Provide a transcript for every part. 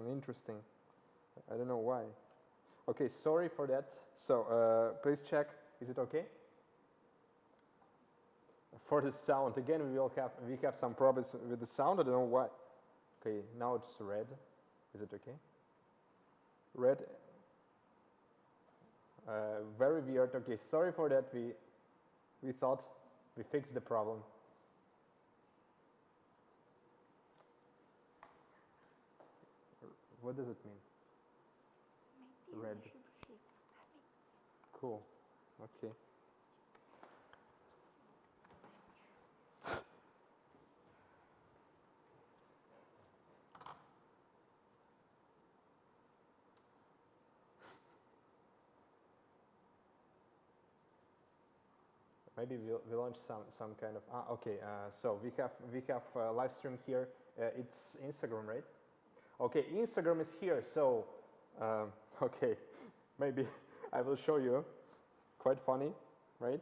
Interesting. I don't know why. Okay, sorry for that. So please check. Is it okay? For the sound, again, we have some problems with the sound. I don't know why. Okay, now it's red. Is it okay? Red. Very weird. Okay, sorry for that. We thought we fixed the problem. What does it mean? Maybe Red. Cool. Okay. Maybe we'll launch some kind of okay. So we have live stream here. It's Instagram, right? Okay, Instagram is here. So okay, maybe I will show you. Quite funny, right?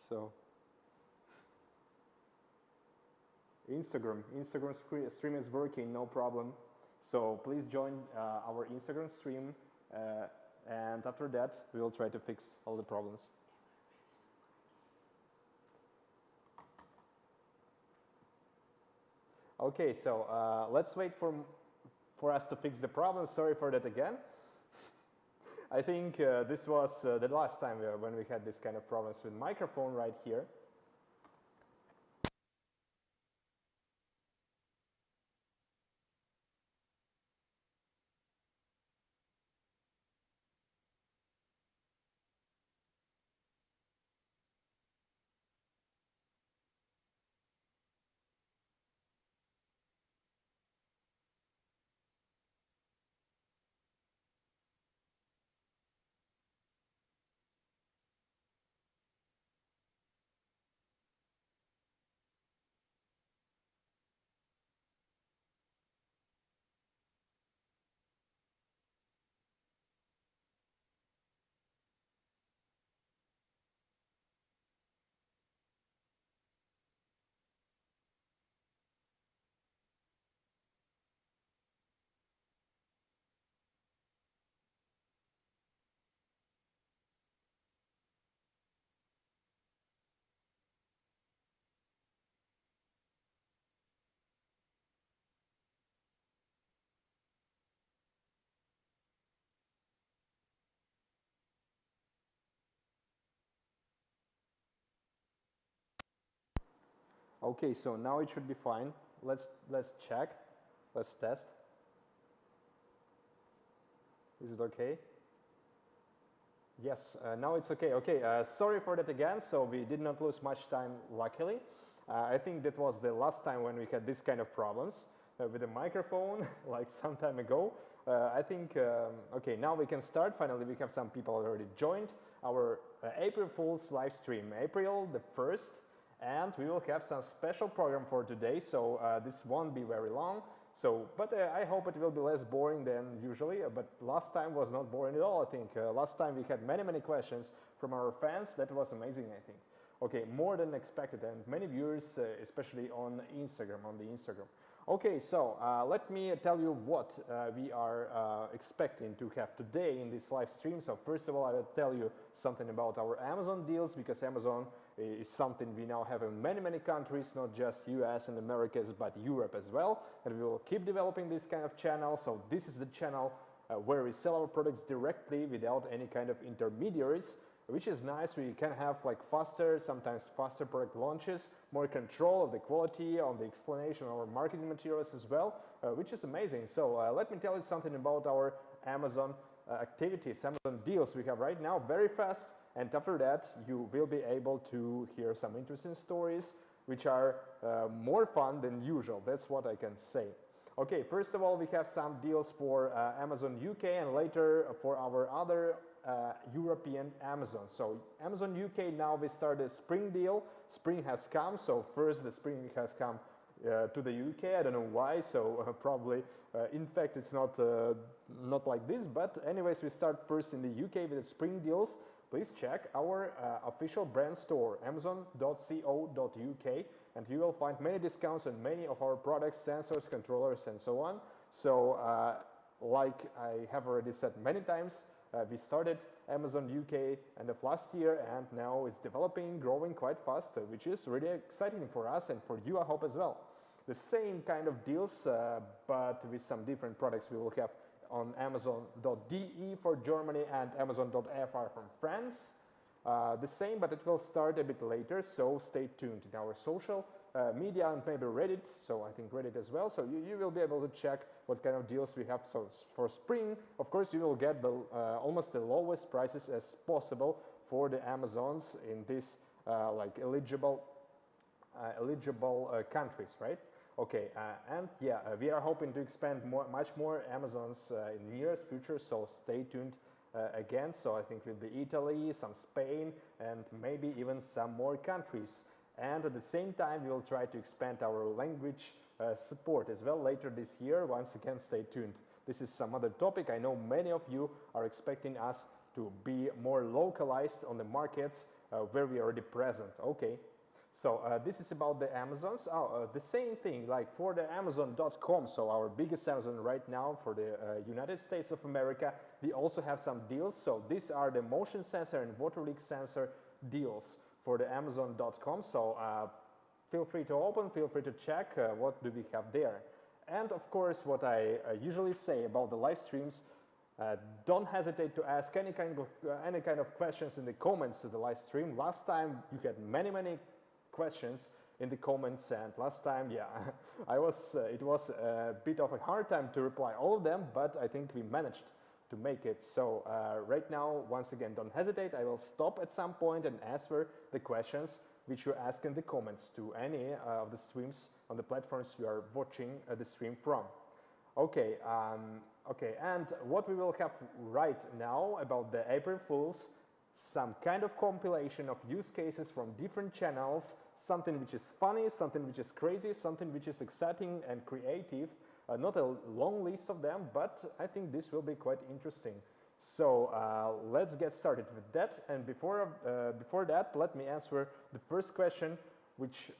So Instagram stream is working, no problem. So please join our Instagram stream, and after that we will try to fix all the problems. Okay, so let's wait for us to fix the problem. Sorry for that again. I think this was the last time when we had this kind of problems with microphone right here. Okay, so now it should be fine. Let's check. Let's test. Is it okay? Yes, now it's okay. Okay, sorry for that again. So we did not lose much time, luckily. I think that was the last time when we had this kind of problems with the microphone, like some time ago. I think, okay, now we can start. Finally, we have some people already joined our April Fool's live stream, April the 1st. And we will have some special program for today, so this won't be very long. So, but I hope it will be less boring than usually. But last time was not boring at all. I think last time we had many questions from our fans. That was amazing, I think. Okay, more than expected, and many viewers, especially on Instagram, on the Instagram. Okay, so let me tell you what we are expecting to have today in this live stream. So first of all, I'll tell you something about our Amazon deals, because Amazon is something we now have in many countries, not just US and Americas, but Europe as well. And we will keep developing this kind of channel. So this is the channel where we sell our products directly without any kind of intermediaries, which is nice. We can have like sometimes faster product launches, more control of the quality, on the explanation of our marketing materials as well, which is amazing. So let me tell you something about our Amazon activities, Amazon deals we have right now, very fast. And after that, you will be able to hear some interesting stories, which are more fun than usual. That's what I can say. Okay, first of all, we have some deals for Amazon UK and later for our other European Amazon. So Amazon UK, now we start a spring deal. Spring has come, so first the spring has come to the UK. I don't know why, so probably in fact it's not like this, but anyways, we start first in the UK with the spring deals. Please check our official brand store, amazon.co.uk, and you will find many discounts on many of our products, sensors, controllers, and so on. So like I have already said many times, we started Amazon UK end of last year, and now it's developing, growing quite fast, which is really exciting for us and for you, I hope, as well. The same kind of deals, but with some different products we will have on Amazon.de for Germany and Amazon.fr from France. The same, but it will start a bit later, so stay tuned in our social media and maybe Reddit, so I think Reddit as well, so you will be able to check what kind of deals we have. So for spring, of course, you will get the almost the lowest prices as possible for the Amazons in this like eligible countries, right? Okay, and yeah, we are hoping to expand much more Amazons in the nearest future, so stay tuned again. So I think it will be Italy, some Spain, and maybe even some more countries. And at the same time, we will try to expand our language support as well later this year. Once again, stay tuned. This is some other topic. I know many of you are expecting us to be more localized on the markets where we are already present. Okay. So this is about the Amazons. The same thing like for the Amazon.com, so our biggest Amazon right now for the United States of America, we also have some deals. So these are the motion sensor and water leak sensor deals for the Amazon.com. So feel free to open, feel free to check what do we have there. And of course, what I usually say about the live streams, don't hesitate to ask any kind of questions in the comments to the live stream. Last time you had many questions in the comments, and last time, yeah, it was a bit of a hard time to reply all of them, but I think we managed to make it. So right now, once again, don't hesitate. I will stop at some point and answer the questions which you ask in the comments to any of the streams on the platforms you are watching the stream from. Okay, okay, and what we will have right now about the April Fools, some kind of compilation of use cases from different channels, something which is funny, something which is crazy, something which is exciting and creative. Not a long list of them, but I think this will be quite interesting. So let's get started with that. And before that, let me answer the first question which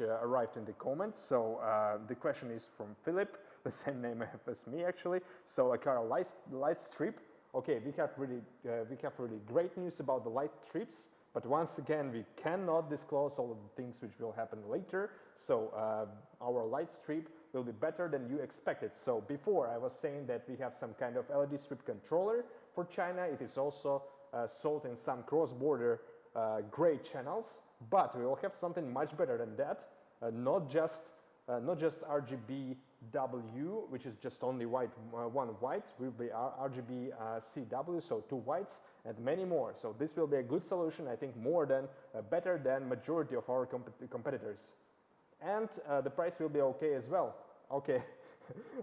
arrived in the comments. So the question is from Philip, the same name I have as me actually. So Aqara light strip. Okay, we have really great news about the light strips, but once again, we cannot disclose all of the things which will happen later. So our light strip will be better than you expected. So before I was saying that we have some kind of LED strip controller for China. It is also sold in some cross-border gray channels, but we will have something much better than that. Not just RGB W, which is just only white, one white, will be RGB CW, so 2 whites and many more. So this will be a good solution, I think better than majority of our competitors. And the price will be okay as well. Okay,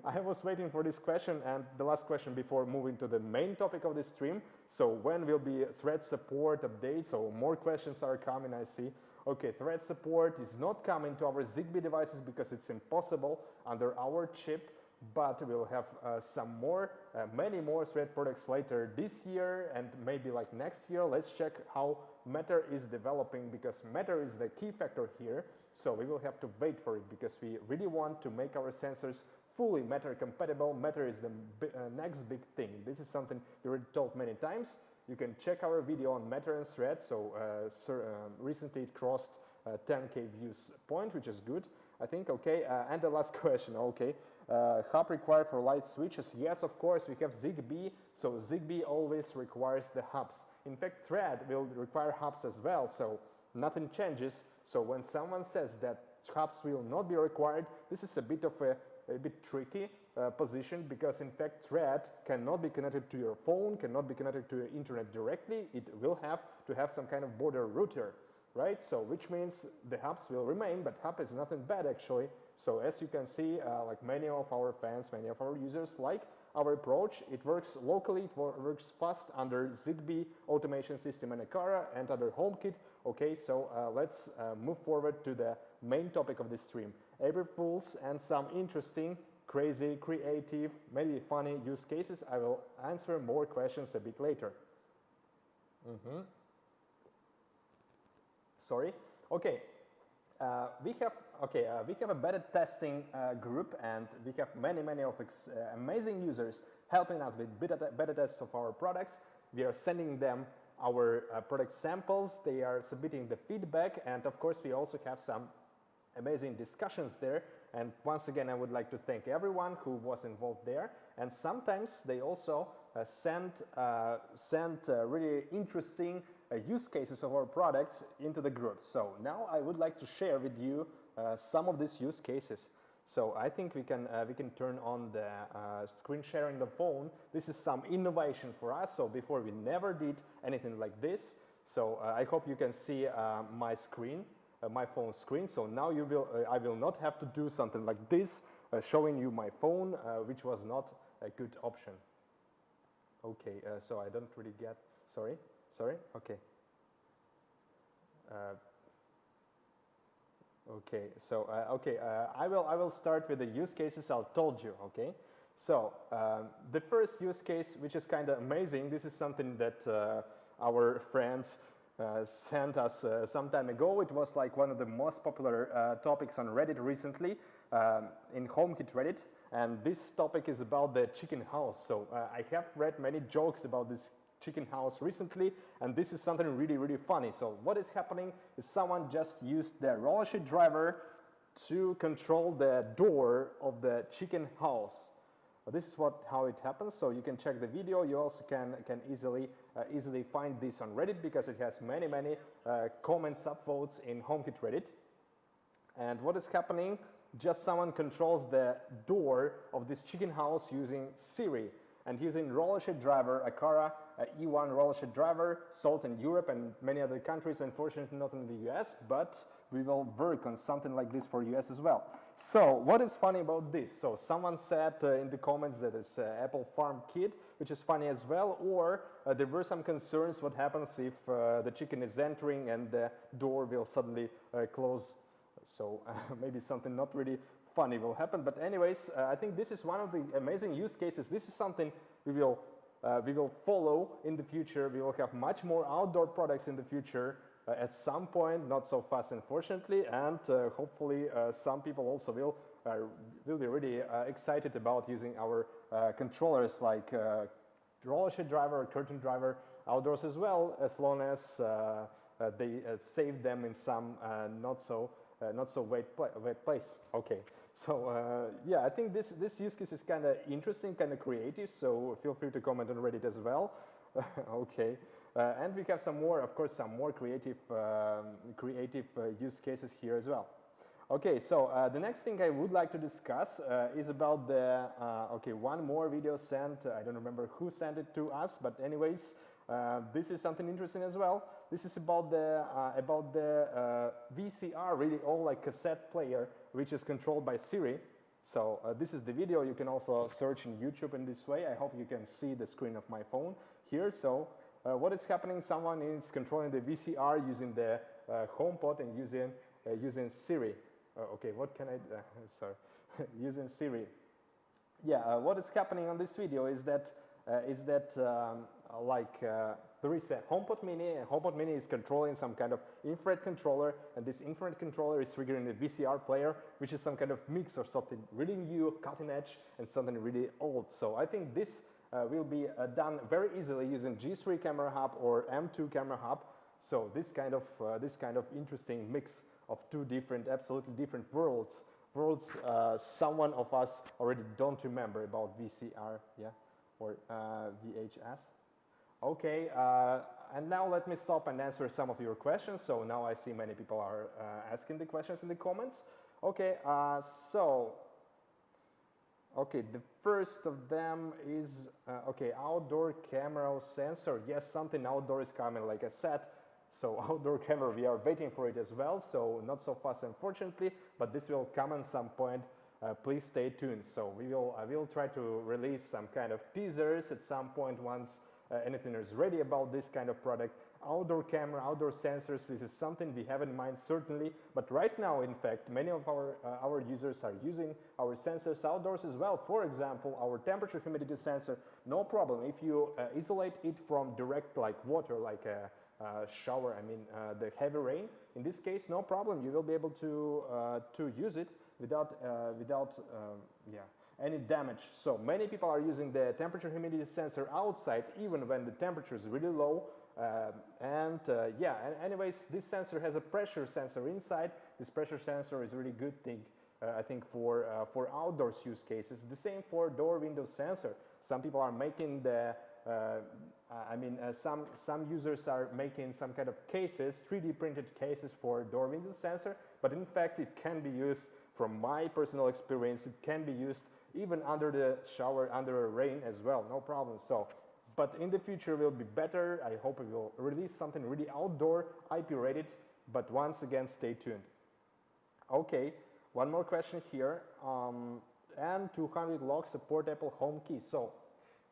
I was waiting for this question and the last question before moving to the main topic of this stream. So when will be thread support updates? So more questions are coming, I see. Okay, thread support is not coming to our Zigbee devices because it's impossible under our chip, but we'll have many more thread products later this year and maybe like next year. Let's check how Matter is developing, because Matter is the key factor here. So we will have to wait for it because we really want to make our sensors fully Matter compatible. Matter is the next big thing. This is something we already told many times. You can check our video on Matter and thread. So recently it crossed 10K views point, which is good, I think. Okay, and the last question. Okay, hub required for light switches? Yes, of course. We have Zigbee, so Zigbee always requires the hubs. In fact, thread will require hubs as well, so nothing changes. So when someone says that hubs will not be required, this is a bit of a bit tricky position, because in fact thread cannot be connected to your phone, cannot be connected to your internet directly. It will have to have some kind of border router, right? So which means the hubs will remain, but hub is nothing bad actually. So as you can see, like many of our fans, many of our users like our approach. It works locally, it works fast under Zigbee automation system and Aqara and under HomeKit. Okay, so let's move forward to the main topic of this stream. April Fools and some interesting, crazy, creative, maybe funny use cases. I will answer more questions a bit later. Sorry. Okay. we have a beta testing group, and we have many of amazing users helping us with beta tests of our products. We are sending them our product samples. They are submitting the feedback, and of course we also have some amazing discussions there. And once again, I would like to thank everyone who was involved there. And sometimes they also send really interesting use cases of our products into the group. So now I would like to share with you some of these use cases. So I think we can turn on the screen sharing the phone. This is some innovation for us. So before we never did anything like this. So I hope you can see my screen. My phone screen. So now I will not have to do something like this, showing you my phone, which was not a good option. Okay, so I don't really get. Sorry. Okay. Okay. So I will start with the use cases I told you. Okay. So the first use case, which is kind of amazing. This is something that our friends sent us some time ago. It was like one of the most popular topics on Reddit recently, in HomeKit Reddit, and this topic is about the chicken house. So I have read many jokes about this chicken house recently, and this is something really funny. So what is happening is someone just used the roller sheet driver to control the door of the chicken house. This is how it happens. So you can check the video. You also can easily find this on Reddit, because it has many comments, upvotes in HomeKit Reddit. And what is happening? Just someone controls the door of this chicken house using Siri and using roller sheet driver, Aqara E1 roller sheet driver, sold in Europe and many other countries. Unfortunately, not in the US, but we will work on something like this for US as well. So what is funny about this? So someone said in the comments that it's Apple Farm Kid, which is funny as well, or there were some concerns what happens if the chicken is entering and the door will suddenly close. So maybe something not really funny will happen. But anyways, I think this is one of the amazing use cases. This is something we will follow in the future. We will have much more outdoor products in the future. At some point, not so fast unfortunately, and hopefully some people also will be really excited about using our controllers like roller sheet driver or curtain driver outdoors as well, as long as they save them in some not so wet place. Okay, so yeah, I think this use case is kind of interesting, kind of creative, so feel free to comment on Reddit as well. Okay. And we have some more, of course, some more creative use cases here as well. Okay, so the next thing I would like to discuss is about the, one more video sent. I don't remember who sent it to us, but anyways, this is something interesting as well. This is about the VCR, really old like cassette player, which is controlled by Siri. So this is the video. You can also search in YouTube in this way. I hope you can see the screen of my phone here. So what is happening? Someone is controlling the VCR using the HomePod and using Siri. Okay, what can I? Sorry, using Siri. Yeah, what is happening on this video is that there is a HomePod Mini, and HomePod Mini is controlling some kind of infrared controller, and this infrared controller is triggering the VCR player, which is some kind of mix of something really new, cutting edge, and something really old. So I think this will be done very easily using G3 camera hub or M2 camera hub. So this kind of interesting mix of two absolutely different worlds someone of us already don't remember about VCR, yeah, or VHS. Okay, and now let me stop and answer some of your questions. So now I see many people are asking the questions in the comments. Okay, the first of them is, outdoor camera sensor. Yes, something outdoor is coming, like I said. So outdoor camera, we are waiting for it as well. So not so fast, unfortunately, but this will come at some point. Please stay tuned. So I will try to release some kind of teasers at some point once anything is ready about this kind of product. Outdoor camera, outdoor sensors, this is something we have in mind certainly, but right now, in fact, many of our users are using our sensors outdoors as well. For example, our temperature humidity sensor, no problem. If you isolate it from direct like water, like shower, I mean the heavy rain. In this case, no problem. You will be able to use it without yeah, any damage. So many people are using the temperature humidity sensor outside even when the temperature is really low. Yeah, and anyways, this sensor has a pressure sensor inside. This pressure sensor is a really good thing, I think, for outdoors use cases. The same for door window sensor. Some people are making the some users are making some kind of cases, 3D printed cases for door window sensor, but in fact it can be used, from my personal experience, it can be used even under the shower, under a rain as well, no problem. So, but in the future will be better. I hope it will release something really outdoor, IP rated, but once again, stay tuned. Okay, one more question here. N200 locks support Apple Home Key. So,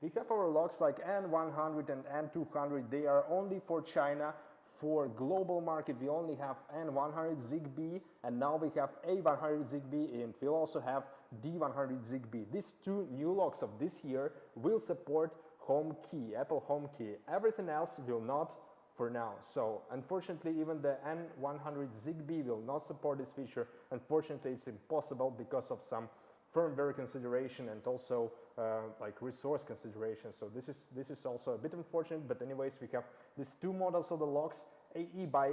we have our locks like N100 and N200. They are only for China. For global market, we only have N100 Zigbee, and now we have A100 Zigbee, and we'll also have D100 Zigbee. These two new locks of this year will support Home Key, Apple Home Key. Everything else will not for now. So unfortunately, even the N100 Zigbee will not support this feature. Unfortunately, it's impossible because of some firmware consideration and also like resource consideration. So this is also a bit unfortunate, but anyways, we have these two models of the locks, AE by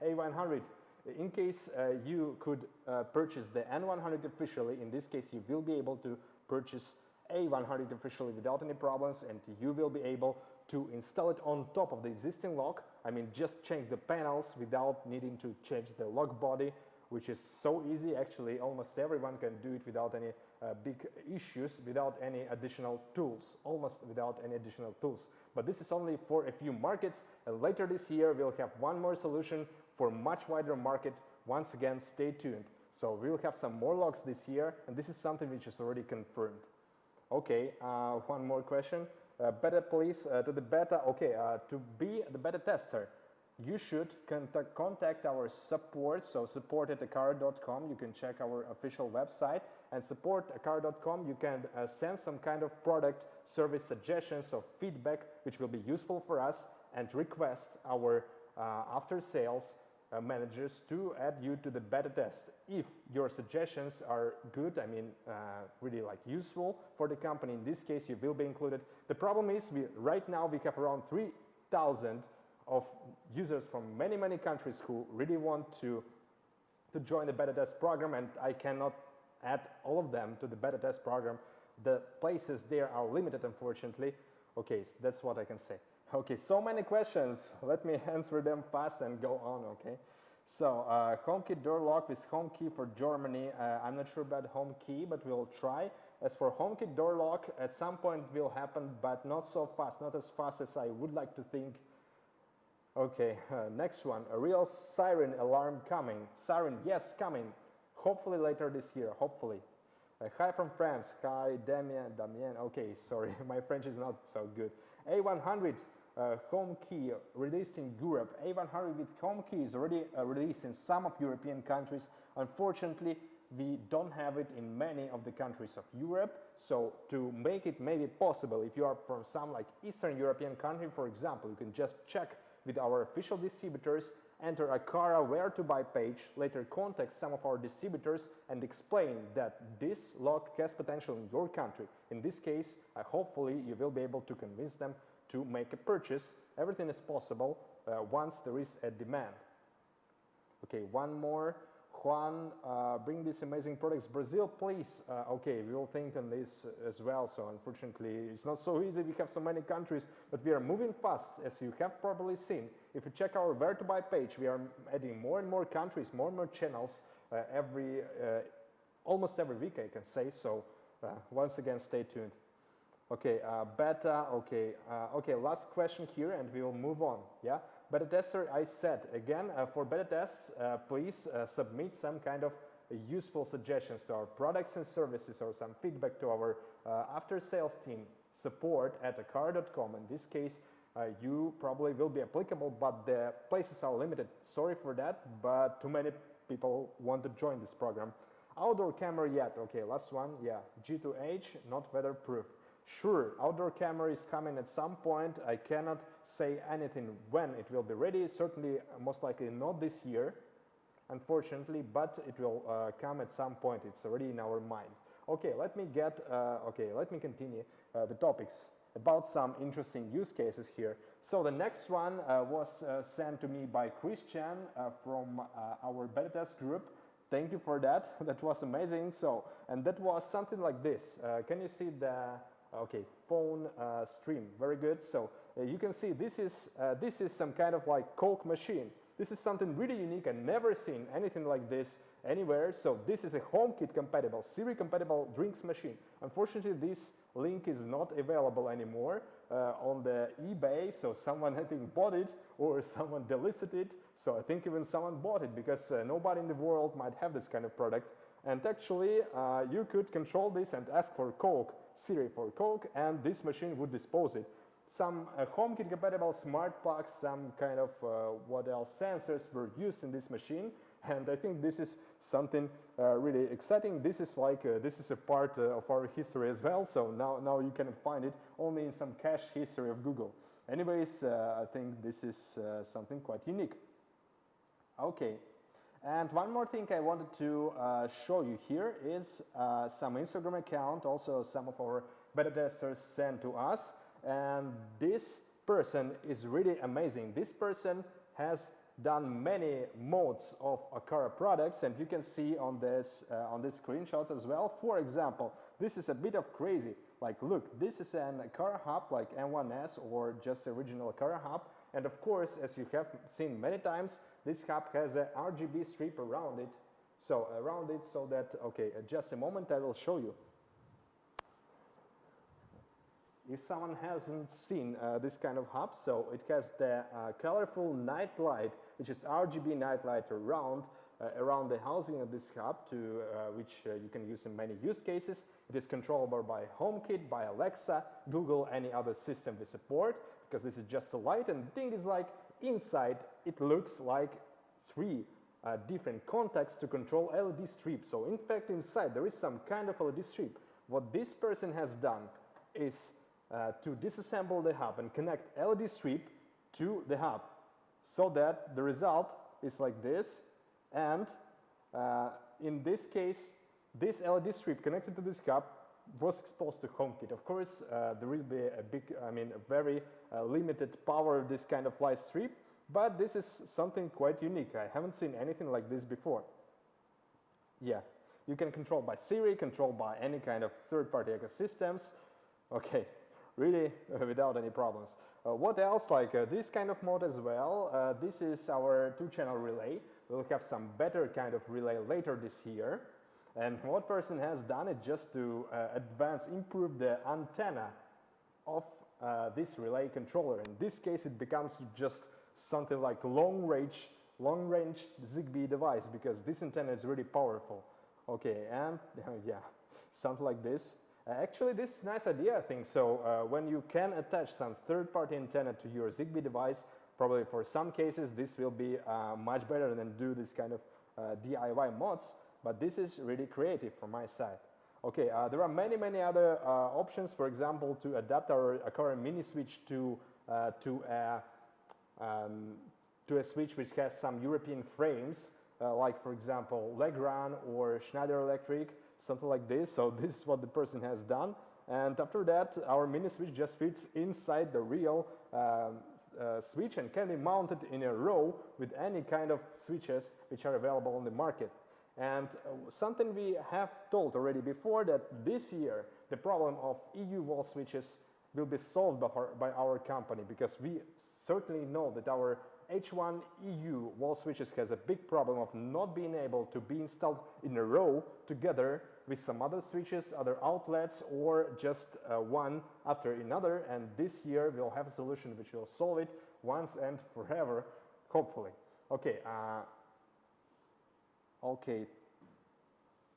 A100. In case you could purchase the N100 officially, in this case you will be able to purchase A100 officially without any problems, and you will be able to install it on top of the existing lock. I mean, just change the panels without needing to change the lock body, which is so easy. Actually, almost everyone can do it without any big issues, without any additional tools, almost without any additional tools. But this is only for a few markets. Later this year, we'll have one more solution for much wider market. Once again, stay tuned. So we'll have some more locks this year, and this is something which is already confirmed. Okay, one more question. Beta, please, to the beta. Okay, to be the beta tester, you should contact our support, so support@aqara.com. You can check our official website, and support@aqara.com. You can send some kind of product service suggestions or feedback which will be useful for us, and request our after sales managers to add you to the beta test. If your suggestions are good, I mean really like useful for the company, in this case you will be included. The problem is right now we have around 3,000 of users from many countries who really want to join the beta test program, and I cannot add all of them to the beta test program. The places there are limited, unfortunately. Okay, so that's what I can say. Okay, so many questions. Let me answer them fast and go on, okay? So, HomeKey door lock with HomeKey for Germany. I'm not sure about HomeKey, but we'll try. As for HomeKey door lock, at some point will happen, but not so fast, not as fast as I would like to think. Okay, next one. A real siren alarm coming. Siren, yes, coming. Hopefully later this year, hopefully. Hi from France. Hi, Damien. Okay, sorry, my French is not so good. A100 Home Key released in Europe. A100 with Home Key is already released in some of European countries. Unfortunately, we don't have it in many of the countries of Europe. So to make it maybe possible, if you are from some like Eastern European country, for example, you can just check with our official distributors, enter Aqara where to buy page, later contact some of our distributors and explain that this lock has potential in your country. In this case, hopefully you will be able to convince them to make a purchase. Everything is possible once there is a demand. Okay, one more. Juan, bring these amazing products. Brazil, please. Okay, we will think on this as well. So unfortunately, it's not so easy. We have so many countries, but we are moving fast, as you have probably seen. If you check our where to buy page, we are adding more and more countries, more and more channels almost every week, I can say. So once again, stay tuned. Okay, beta. Okay, last question here, and we will move on. Yeah. Beta tester, I said again, for beta tests, please submit some kind of useful suggestions to our products and services, or some feedback to our after sales team, support@aqara.com. In this case, you probably will be applicable, but the places are limited. Sorry for that, but too many people want to join this program. Outdoor camera yet? Okay, last one. Yeah, G2H, not weatherproof. Sure, outdoor camera is coming at some point. I cannot say anything when it will be ready. Certainly, most likely not this year, unfortunately, but it will come at some point. It's already in our mind. Okay, let me continue the topics about some interesting use cases here. So the next one was sent to me by Christian from our beta test group. Thank you for that. That was amazing. So, and that was something like this. Can you see the phone stream? Very good. So you can see this is some kind of like Coke machine. This is something really unique. I've never seen anything like this anywhere. So this is a HomeKit compatible, Siri compatible drinks machine. Unfortunately, this link is not available anymore on the eBay. So someone I think bought it or someone delisted it. So I think even someone bought it because nobody in the world might have this kind of product. And actually, you could control this and ask for Coke, Siri for Coke, and this machine would dispose it. Some HomeKit compatible smart plugs, some kind of what else, sensors were used in this machine, and I think this is something really exciting. This is like this is a part of our history as well. So now you can find it only in some cache history of Google. Anyways, I think this is something quite unique. Okay. And one more thing I wanted to show you here is some Instagram account, also some of our beta testers sent to us. And this person is really amazing. This person has done many modes of Aqara products, and you can see on this screenshot as well. For example, this is a bit of crazy. Like, look, this is an Aqara hub like M1S or just original Aqara hub. And of course, as you have seen many times, this hub has a RGB strip around it. So that, okay, just a moment, I will show you. If someone hasn't seen this kind of hub, so it has the colorful night light, which is RGB night light around the housing of this hub, which you can use in many use cases. It is controllable by HomeKit, by Alexa, Google, any other system we support, because this is just a light. And the thing is, like, inside it looks like three different contacts to control LED strip. So in fact, inside there is some kind of LED strip. What this person has done is to disassemble the hub and connect LED strip to the hub, so that the result is like this. And in this case, this LED strip connected to this hub was exposed to HomeKit. Of course, there will be a very limited power of this kind of light strip, but this is something quite unique. I haven't seen anything like this before. Yeah, you can control by Siri, control by any kind of third-party ecosystems. Okay, really without any problems. What else? Like this kind of mode as well. This is our 2-channel relay. We'll have some better kind of relay later this year. And what person has done it just to improve the antenna of this relay controller. In this case, it becomes just something like long-range ZigBee device, because this antenna is really powerful. Okay, and yeah, something like this. Actually, this is a nice idea, I think. So when you can attach some third-party antenna to your ZigBee device, probably for some cases this will be much better than do this kind of DIY mods. But this is really creative from my side. Okay, there are many other options. For example, to adapt our Aqara mini switch to a switch which has some European frames, like for example Legrand or Schneider Electric, something like this. So this is what the person has done. And after that, our mini switch just fits inside the real switch and can be mounted in a row with any kind of switches which are available on the market. And something we have told already before, that this year the problem of EU wall switches will be solved by our company, because we certainly know that our H1 EU wall switches has a big problem of not being able to be installed in a row together with some other switches, other outlets, or just one after another. And this year we'll have a solution which will solve it once and forever, hopefully. Okay. Okay,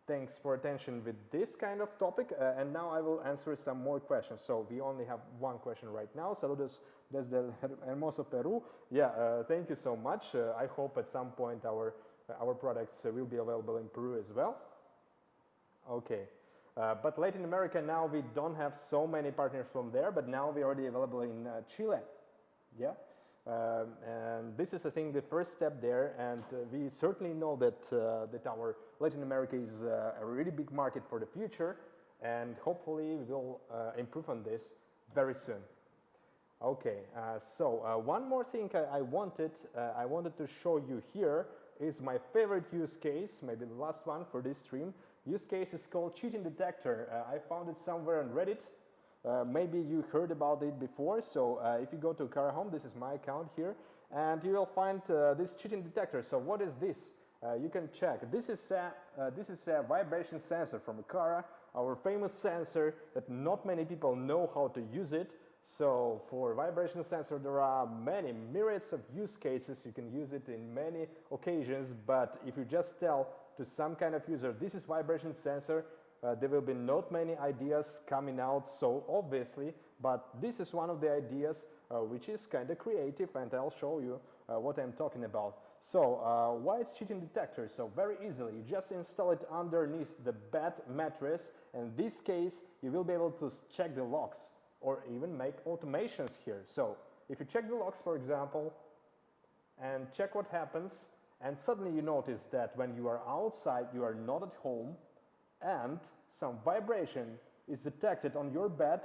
thanks for attention with this kind of topic, and now I will answer some more questions. So we only have one question right now. Saludos desde el hermoso Peru. Yeah, thank you so much. I hope at some point our products will be available in Peru as well. Okay, But Latin America now we don't have so many partners from there, but now we're already available in Chile. Yeah, and this is I think the first step there, and we certainly know that that our Latin America is a really big market for the future, and hopefully we will improve on this very soon. Okay, so one more thing I wanted to show you here is my favorite use case, maybe the last one for this stream. Use case is called cheating detector. I found it somewhere on Reddit. Maybe you heard about it before. So if you go to Aqara Home, this is my account here, and you will find this cheating detector. So what is this? You can check. This is a vibration sensor from Aqara, our famous sensor that not many people know how to use it. So for vibration sensor, there are many myriads of use cases. You can use it in many occasions, but if you just tell to some kind of user, this is vibration sensor, there will be not many ideas coming out so obviously, but this is one of the ideas which is kind of creative, and I'll show you what I'm talking about. So why it's cheating detector? So very easily, you just install it underneath the bed mattress, and in this case you will be able to check the logs or even make automations here. So if you check the logs, for example, and check what happens, and suddenly you notice that when you are outside, you are not at home, and some vibration is detected on your bed,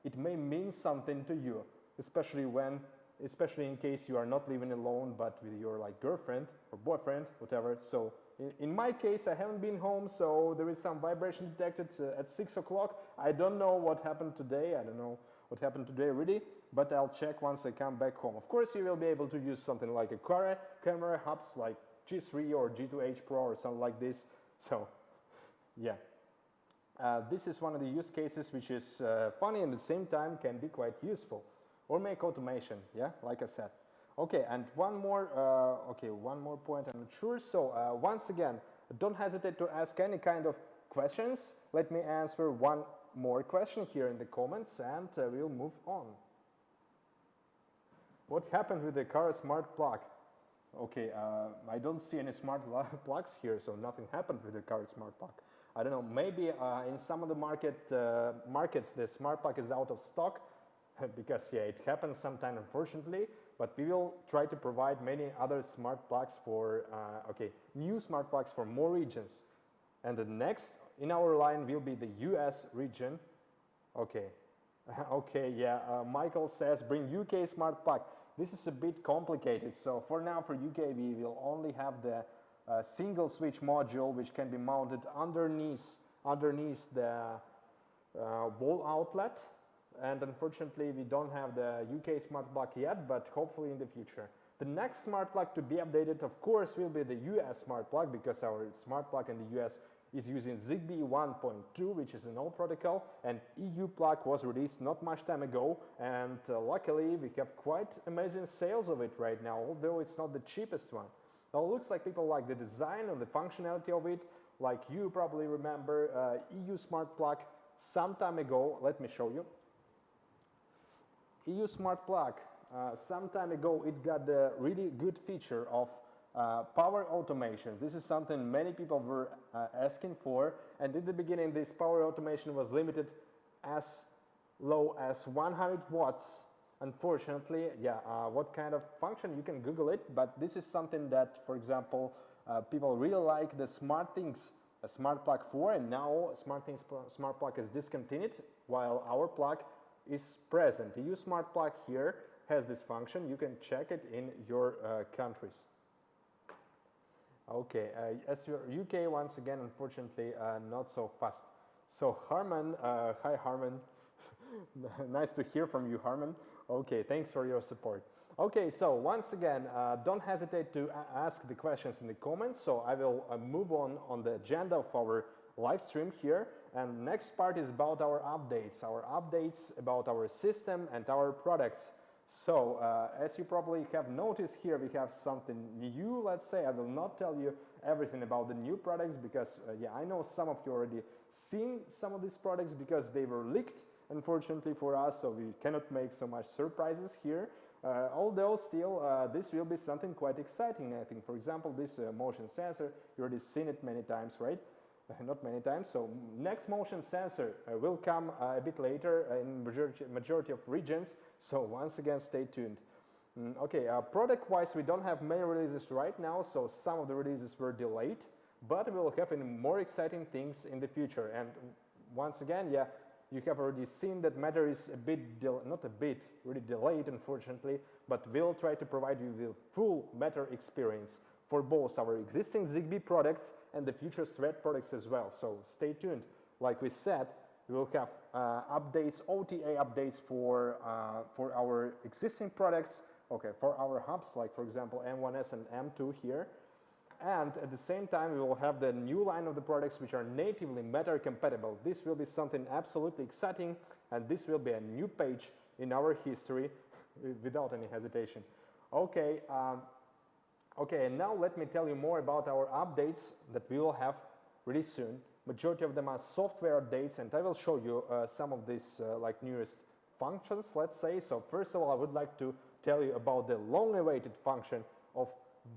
it may mean something to you, especially in case you are not living alone, but with your like girlfriend or boyfriend, whatever. So in my case, I haven't been home, so there is some vibration detected at 6 o'clock. I don't know what happened today. I don't know what happened today really, but I'll check once I come back home. Of course, you will be able to use something like Aqara camera hubs like G3 or G2H Pro or something like this. So yeah, this is one of the use cases which is funny and at the same time can be quite useful, or make automation. Yeah, like I said. Okay, and one more point, I'm not sure. So once again, don't hesitate to ask any kind of questions. Let me answer one more question here in the comments, and we'll move on. What happened with the Aqara smart plug? Okay, I don't see any smart plugs here, so nothing happened with the Aqara smart plug. I don't know, maybe in some of the markets the smart plug is out of stock, because yeah, it happens sometime unfortunately, but we will try to provide many other smart plugs for, new smart plugs for more regions. And the next in our line will be the US region. Okay, okay, yeah, Michael says bring UK smart plug. This is a bit complicated, so for now for UK we will only have the single switch module which can be mounted underneath the wall outlet. And unfortunately we don't have the UK smart plug yet, but hopefully in the future. The next smart plug to be updated, of course, will be the US smart plug, because our smart plug in the US is using Zigbee 1.2, which is an old protocol, and EU plug was released not much time ago, and luckily we have quite amazing sales of it right now, although it's not the cheapest one. Now it looks like people like the design and the functionality of it, like you probably remember EU smart plug some time ago. Let me show you. EU smart plug, some time ago it got the really good feature of power automation. This is something many people were asking for, and in the beginning this power automation was limited as low as 100 watts. Unfortunately, yeah, what kind of function, you can Google it, but this is something that, for example, people really like the SmartThings smart plug for, and now SmartThings smart plug is discontinued while our plug is present. The EU smart plug here has this function. You can check it in your countries. Okay, as your UK, once again, unfortunately, not so fast. So Harman, hi Harman, nice to hear from you, Harman. Okay, thanks for your support. Okay, so once again, don't hesitate to ask the questions in the comments. So I will move on the agenda of our live stream here. And next part is about our updates about our system and our products. So as you probably have noticed here, we have something new, let's say. I will not tell you everything about the new products because, yeah, I know some of you already seen some of these products because they were leaked, unfortunately for us, so we cannot make so much surprises here. Although still, this will be something quite exciting, I think. For example, this motion sensor, you already seen it many times, right? not many times. So next motion sensor will come a bit later in majority of regions. So once again, stay tuned. Okay, product-wise, we don't have many releases right now, so some of the releases were delayed, but we will have even more exciting things in the future. And once again, yeah, you have already seen that Matter is a bit, not a bit, really delayed, unfortunately, but we'll try to provide you the full Matter experience for both our existing ZigBee products and the future Thread products as well. So stay tuned. Like we said, we will have updates, OTA updates for our existing products, okay, for our hubs, like for example M1S and M2 here. And at the same time, we will have the new line of the products which are natively Matter compatible. This will be something absolutely exciting, and this will be a new page in our history without any hesitation. Okay, okay, and now let me tell you more about our updates that we will have really soon. Majority of them are software updates, and I will show you some of these like newest functions, let's say. So first of all, I would like to tell you about the long-awaited function of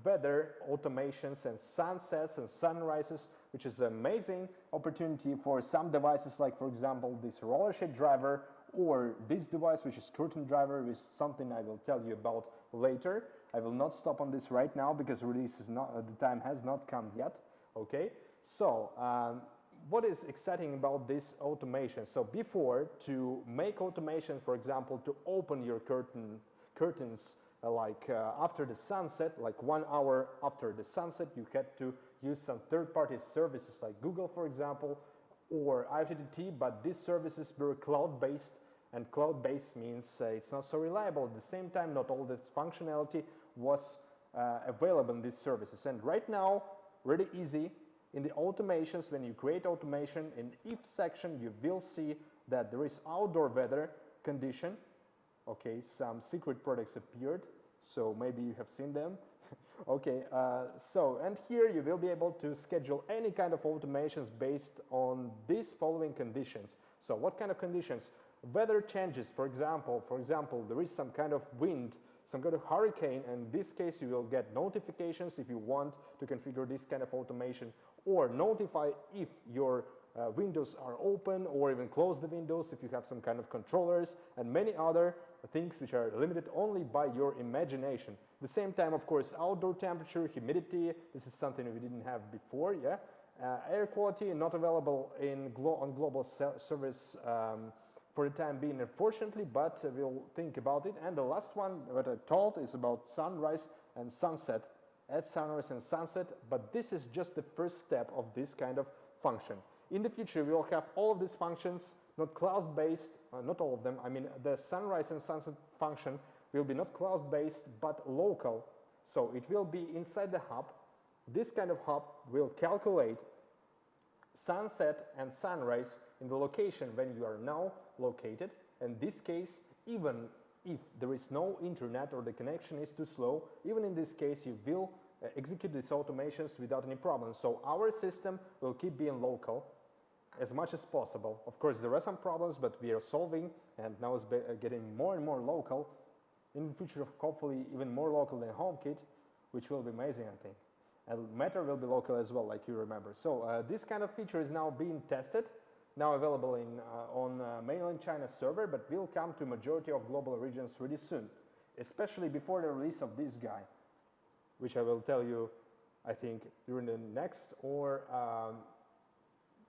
weather automations and sunsets and sunrises, which is an amazing opportunity for some devices, like for example this roller shade driver or this device, which is curtain driver, which is something I will tell you about later. I will not stop on this right now because release is not, the time has not come yet. Okay, so what is exciting about this automation? So before, to make automation, for example, to open your curtains after the sunset, like 1 hour after the sunset, you had to use some third-party services like Google, for example, or IFTTT, but these services were cloud-based, and cloud-based means it's not so reliable. At the same time, not all this functionality was available in these services. And right now, really easy, in the automations, when you create automation, in if section, you will see that there is outdoor weather condition. Okay, some secret products appeared, so maybe you have seen them. Okay, so, and here you will be able to schedule any kind of automations based on these following conditions. So what kind of conditions? Weather changes, for example, there is some kind of wind, some kind of hurricane, and in this case you will get notifications if you want to configure this kind of automation, or notify if your windows are open, or even close the windows if you have some kind of controllers, and many other things which are limited only by your imagination. At the same time, of course, outdoor temperature, humidity, this is something we didn't have before, yeah. Air quality not available on global service for the time being, unfortunately, but we'll think about it. And the last one, what I told, is about sunrise and sunset, at sunrise and sunset, but this is just the first step of this kind of function. In the future, we will have all of these functions, not cloud-based, not all of them. I mean, the sunrise and sunset function will be not cloud-based, but local. So it will be inside the hub. This kind of hub will calculate sunset and sunrise in the location when you are now located. In this case, even if there is no internet or the connection is too slow, even in this case, you will execute these automations without any problems. So our system will keep being local as much as possible. Of course, there are some problems, but we are solving, and now it's getting more and more local. In the future, hopefully even more local than HomeKit, which will be amazing, I think. And Matter will be local as well, like you remember. So this kind of feature is now being tested, now available on mainland China server, but will come to majority of global regions really soon, especially before the release of this guy, which I will tell you, I think, during the next or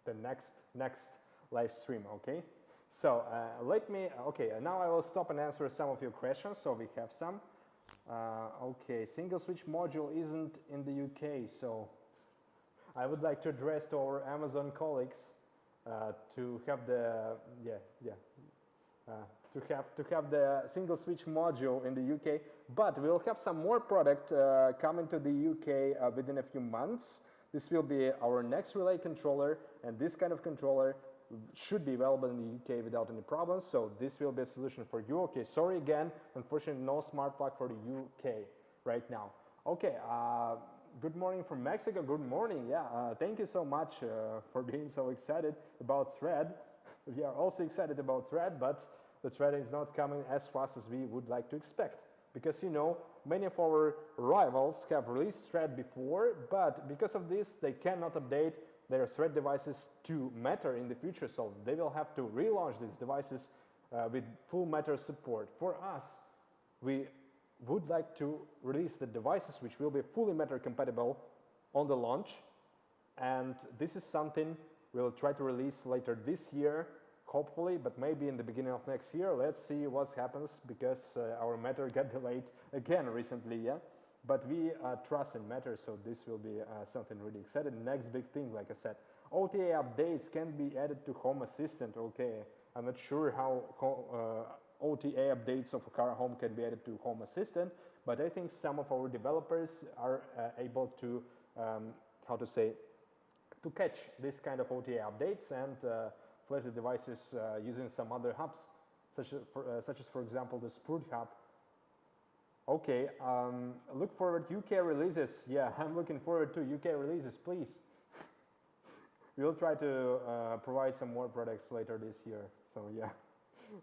the next live stream, okay? So now I will stop and answer some of your questions, so we have some. Okay, single switch module isn't in the UK, so I would like to address to our Amazon colleagues to have the to have the single switch module in the UK, but we'll have some more product coming to the UK within a few months. This will be our next relay controller, and this kind of controller should be available in the UK without any problems, so this will be a solution for you. Okay, sorry again, unfortunately no smart plug for the UK right now. Okay, good morning from Mexico. Good morning. Yeah, thank you so much for being so excited about Thread. We are also excited about Thread, but the Thread is not coming as fast as we would like to expect, because you know many of our rivals have released Thread before, but because of this they cannot update their threat devices to Matter in the future, so they will have to relaunch these devices with full Matter support. For us, we would like to release the devices which will be fully Matter compatible on the launch, and this is something we'll try to release later this year, hopefully, but maybe in the beginning of next year. Let's see what happens, because our Matter got delayed again recently, yeah? But we trust in Matter, so this will be something really exciting. Next big thing, like I said, OTA updates can be added to Home Assistant. Okay, I'm not sure how OTA updates of Aqara Home can be added to Home Assistant, but I think some of our developers are able to, how to say, to catch this kind of OTA updates and flash the devices using some other hubs, such as for example, the Sprout hub. Okay, look forward UK releases. Yeah, I'm looking forward to UK releases, please. We'll try to provide some more products later this year. So yeah,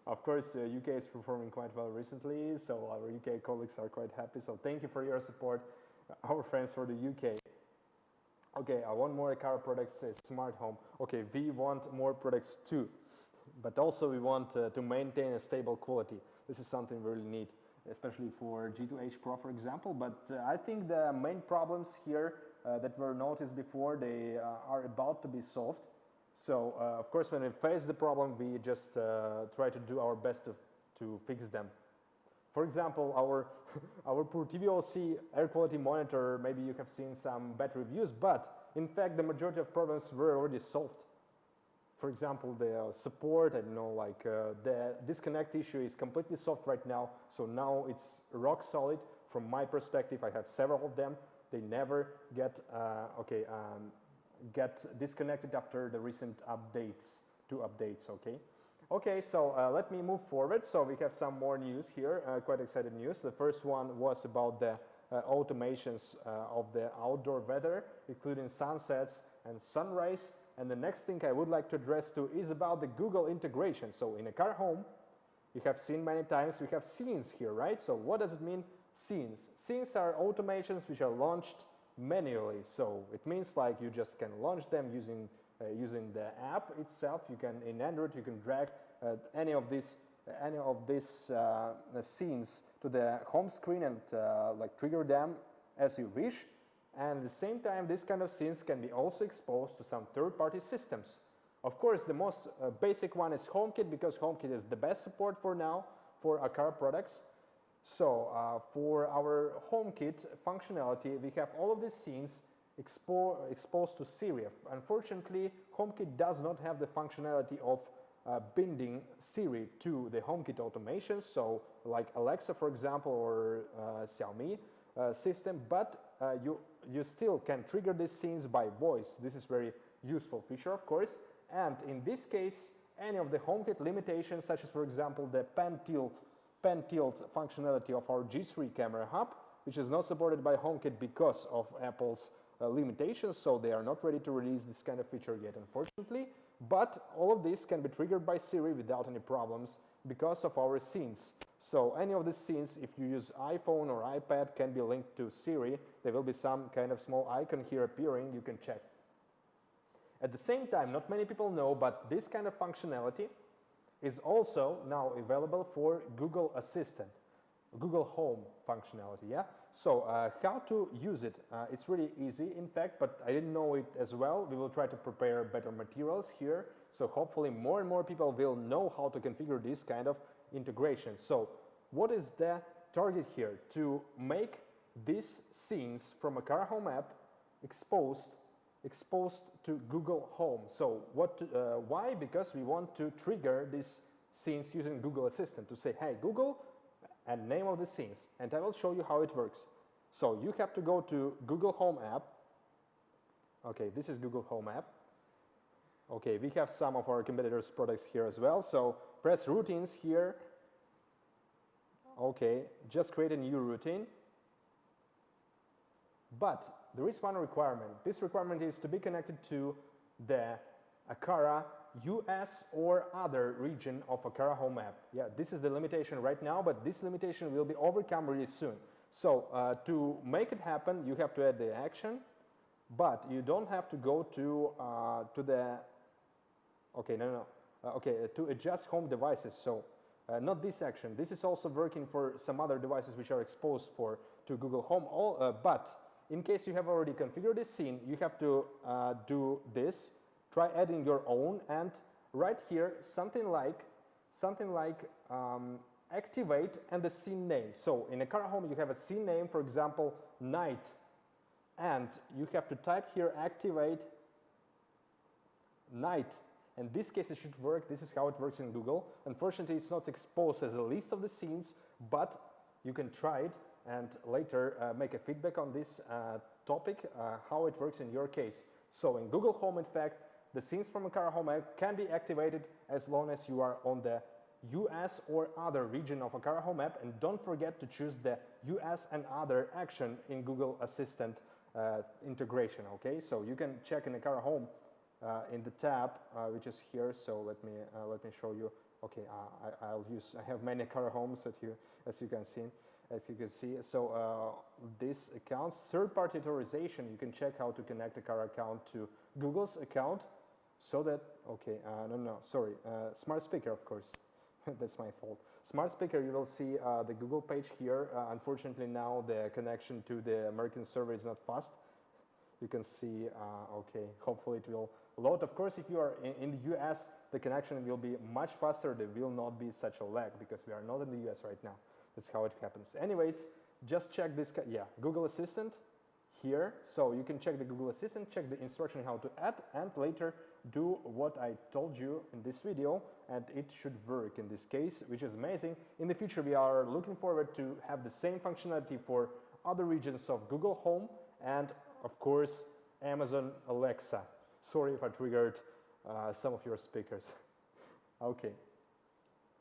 of course, UK is performing quite well recently, so our UK colleagues are quite happy. So thank you for your support, our friends for the UK. Okay, one more Aqara product says smart home. Okay, we want more products too, but also we want to maintain a stable quality. This is something we really need, especially for G2H Pro, for example. But I think the main problems here that were noticed before, they are about to be solved. So of course, when we face the problem, we just try to do our best to fix them. For example, our poor TVOC air quality monitor, maybe you have seen some bad reviews, but in fact the majority of problems were already solved. For example, the support, I don't know, like the disconnect issue is completely solved right now, so now it's rock solid. From my perspective, I have several of them. They never get get disconnected after the recent updates, 2 updates, okay? Okay, so let me move forward. So we have some more news here, quite exciting news. The first one was about the automations of the outdoor weather, including sunsets and sunrise. And the next thing I would like to address to is about the Google integration. So in Aqara Home, you have seen many times, we have scenes here, right? So what does it mean, scenes? Scenes are automations which are launched manually. So it means like you just can launch them using the app itself. You can, in Android, you can drag any of these scenes to the home screen and like trigger them as you wish. And at the same time, this kind of scenes can be also exposed to some third-party systems. Of course, the most basic one is HomeKit, because HomeKit is the best support for now for Aqara products. So for our HomeKit functionality, we have all of these scenes exposed to Siri. Unfortunately, HomeKit does not have the functionality of binding Siri to the HomeKit automations, so like Alexa, for example, or Xiaomi system, but you still can trigger these scenes by voice. This is very useful feature, of course, and in this case, any of the HomeKit limitations, such as, for example, the pan tilt functionality of our G3 camera hub, which is not supported by HomeKit because of Apple's limitations, so they are not ready to release this kind of feature yet, unfortunately. But all of this can be triggered by Siri without any problems because of our scenes. So any of these scenes, if you use iPhone or iPad, can be linked to Siri. There will be some kind of small icon here appearing, you can check. At the same time, not many people know, but this kind of functionality is also now available for Google Assistant, Google Home functionality, yeah? So how to use it? It's really easy, in fact, but I didn't know it as well. We will try to prepare better materials here, so hopefully more and more people will know how to configure this kind of integration. So what is the target here? To make these scenes from a Aqara Home app exposed to Google Home. So why? Because we want to trigger these scenes using Google Assistant to say, hey, Google, and name of the scenes, and I will show you how it works. So you have to go to Google Home app. Okay, this is Google Home app. Okay, we have some of our competitors' products here as well. So press routines here. Okay, just create a new routine. But there is one requirement. This requirement is to be connected to the Aqara US or other region of Aqara Home app. Yeah, this is the limitation right now, but this limitation will be overcome really soon. So to make it happen, you have to add the action, but you don't have to go to the, okay, to adjust home devices. So not this action. This is also working for some other devices which are exposed to Google Home. But in case you have already configured this scene, you have to do this. Try adding your own, and right here something like activate and the scene name. So in Aqara Home you have a scene name, for example, night, and you have to type here activate night. In this case it should work. This is how it works in Google. Unfortunately it's not exposed as a list of the scenes, but you can try it and later make a feedback on this topic, how it works in your case. So in Google Home, in fact, the scenes from Aqara Home app can be activated as long as you are on the US or other region of Aqara Home app, and don't forget to choose the US and other action in Google Assistant integration. Okay, so you can check in Aqara Home in the tab which is here. So let me show you. Okay, I have many Aqara Homes as you can see. So this accounts, third-party authorization, you can check how to connect a Aqara account to Google's account, so that, okay, smart speaker, of course. That's my fault. Smart speaker, you will see the Google page here. Unfortunately now the connection to the American server is not fast. You can see, okay, hopefully it will load. Of course, if you are in the US, the connection will be much faster. There will not be such a lag because we are not in the US right now. That's how it happens. Anyways, just check this, Google Assistant here. So you can check the Google Assistant, check the instruction how to add, and later do what I told you in this video, and it should work in this case, which is amazing. In the future, we are looking forward to have the same functionality for other regions of Google Home and, of course, Amazon Alexa. Sorry if I triggered some of your speakers. Okay.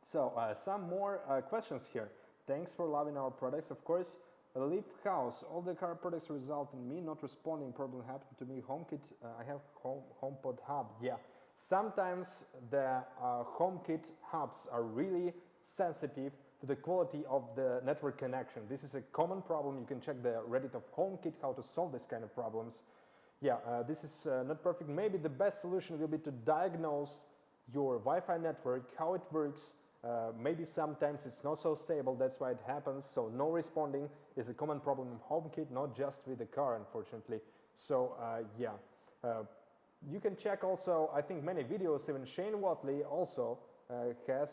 So some more questions here. Thanks for loving our products. Of course, leave house. All the car products result in me not responding. Problem happened to me. HomeKit. I have HomePod hub. Yeah. Sometimes the HomeKit hubs are really sensitive to the quality of the network connection. This is a common problem. You can check the Reddit of HomeKit how to solve this kind of problems. Yeah, this is not perfect. Maybe the best solution will be to diagnose your Wi-Fi network, how it works. Maybe sometimes it's not so stable, that's why it happens. So no responding is a common problem in HomeKit, not just with the car, unfortunately. So you can check also, I think many videos, even Shane Watley also had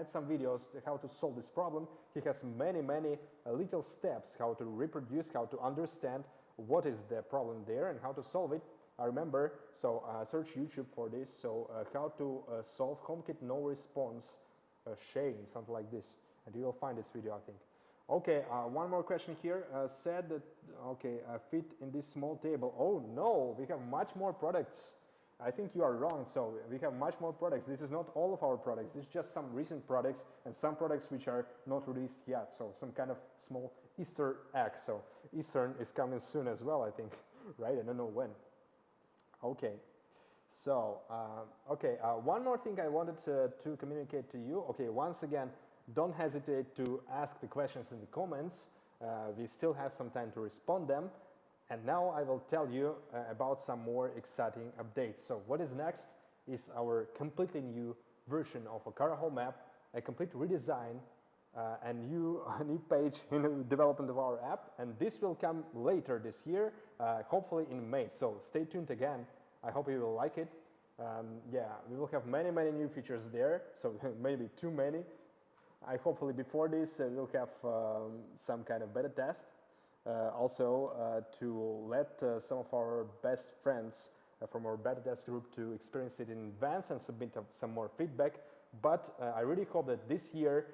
some videos how to solve this problem. He has many little steps how to reproduce, how to understand what is the problem there and how to solve it. I remember, so search YouTube for this. So how to solve HomeKit no response, Shane, something like this, and you will find this video, I think. Okay, one more question here. Said that, okay, fit in this small table. Oh no, we have much more products. I think you are wrong. So we have much more products. This is not all of our products. This is just some recent products and some products which are not released yet. So some kind of small Easter egg. So Eastern is coming soon as well, I think, right? I don't know when. Okay, so, one more thing I wanted to communicate to you. Okay, once again, don't hesitate to ask the questions in the comments. We still have some time to respond them. And now I will tell you about some more exciting updates. So what is next is our completely new version of Aqara Home app, a complete redesign, a new page in the development of our app, and this will come later this year, hopefully in May. So stay tuned again. I hope you will like it. Yeah, we will have many new features there, so maybe too many. I hopefully before this we'll have some kind of beta test. Also to let some of our best friends from our beta test group to experience it in advance and submit some more feedback. But I really hope that this year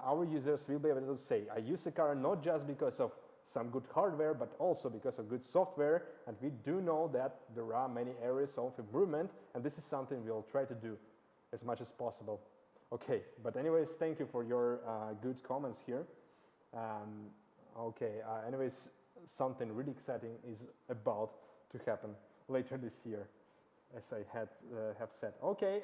our users will be able to say, I use Aqara not just because of some good hardware, but also because of good software. And we do know that there are many areas of improvement, and this is something we'll try to do as much as possible. Okay, but anyways, thank you for your good comments here. Anyways, something really exciting is about to happen later this year, as I have said. Okay,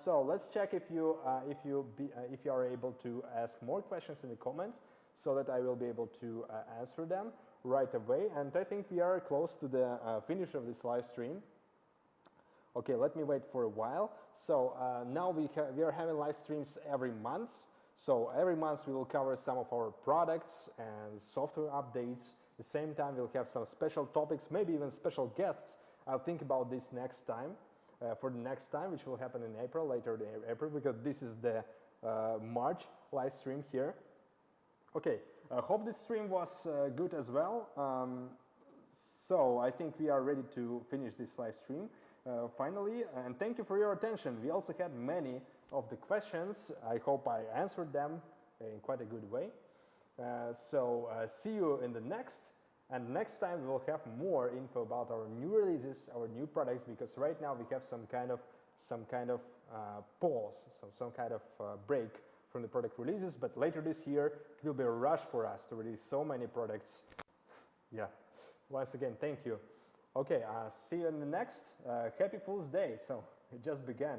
so let's check if you are able to ask more questions in the comments, so that I will be able to answer them. right away, and I think we are close to the finish of this live stream. Okay, let me wait for a while. So now we are having live streams every month. So every month we will cover some of our products and software updates. At the same time, we'll have some special topics, maybe even special guests. I'll think about this next time, for the next time, which will happen in April, later in April, because this is the March live stream here. Okay, I hope this stream was good as well. So I think we are ready to finish this live stream finally, and thank you for your attention. We also had many of the questions. I hope I answered them in quite a good way. So see you in the next, and next time we will have more info about our new releases, our new products, because right now we have some kind of pause, some kind of break from the product releases, but later this year it will be a rush for us to release so many products. Yeah, once again, thank you. Okay, see you in the next. Happy Fool's Day. So it just began.